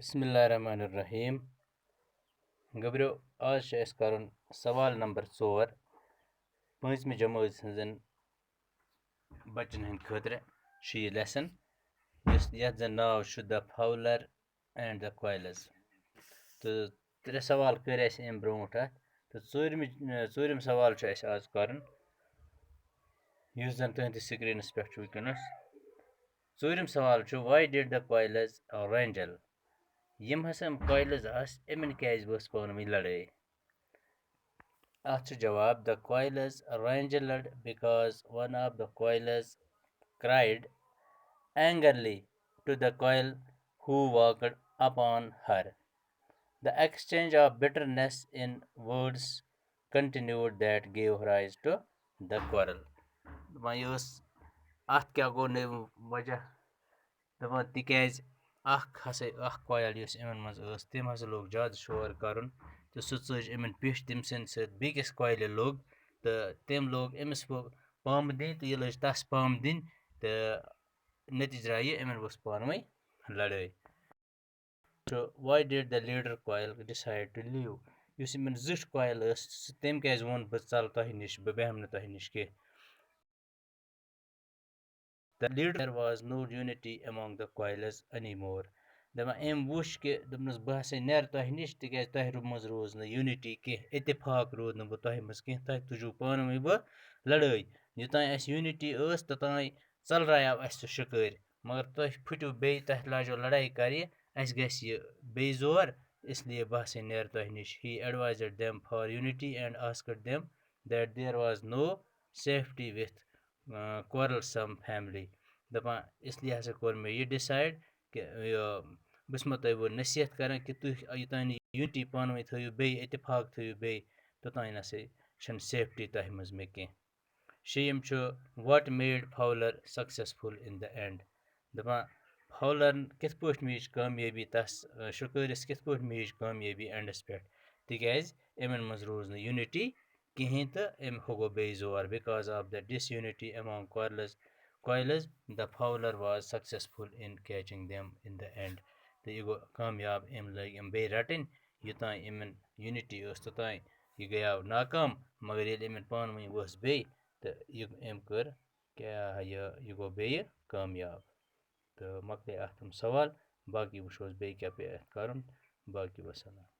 बिस्मिल्लाहिर्रहमानिर्रहीम गबरो आज करन सवाल नंबर 4 पांचमी जमात हंजन बच्चन हंद खतर लेसन यथ जन नाव the Fowler and the coils तो त्रे सवाल कर अम ब्रोट तो चूरम सवाल आज कर जन तुंदस स्क्रीनस पे वनकस चूरम सवाल वाई डिड द क्वाइल्स रेंजल यम हसा क्वाइल्स यमन क्या बस पान वन लड़ाई अत जवाब the quails wrangled because one of the quails cried angrily to the quail who walked upon her. The exchange of bitterness in words continued that gave rise to the quarrel. Mayus at क्या गो ने वजह दपान तिकाज coil Yemen मज तम हसा लोग ज्यादा शोर कर तो सह चज यमन पिठ तम सन बेकिस क्वाइल लोग तो तम लोग अमिस पम दिन तो यह लज तस पम दिन तो नतीज आय यमन वस पान वन लड़ाई why did the leader quail decide to leave युस यमन जिठ क्वाइल तम क्या वोन बह चल तह निश बह बेहम न तह निश कह The leader there was no unity among the quails anymore. दपान अम वुच कि दपनस बह हसा नेर तह निश तिकाज तह मज रोज न यूनिटी कह इत्तेफाक रोद न बह तह मज कह तह तुजु पान वन बह लड़ाई योतान अस यूनिटी तोतान चलरायाव अस शिकर मगर तह फुटो बे तह लाजो लड़ाई कर अस गस बे जोर इसलिए बह हसा नेर तह निश He advised them for unity and asked them that there was no safety with quarrelsome family. दपान इसलिए हसा कोर मे यह डिसाइड कि बस तह वो नसीहत कर कि तुह योतान यूनिटी पान वन थो बे इत्तेफाक थो बे तोतान हसा छन सेफ्टी तह मज मे कह शेयम what made Fowler successful in the end. दपान फाउलर कित पट मीज कामयाबी तस शिकरस कित पट मीज कामयाबी एंडस पे तिकाज यमन मज रोज न यूनिटी कहें तो अम होगो बे जोर because of the disunity among quails the fowler was successful in catching them in the end तो यह गो कामयाब अम लग बे रटन योतान यमन यूनिटी तोतान यह गया नाकाम मगर ये यमन पान वन वस बे तो अम कर क्या यह गो बे कामयाब तो मकले अत सवाल बाकी वो बे क्या पे कर बाकी वसलाम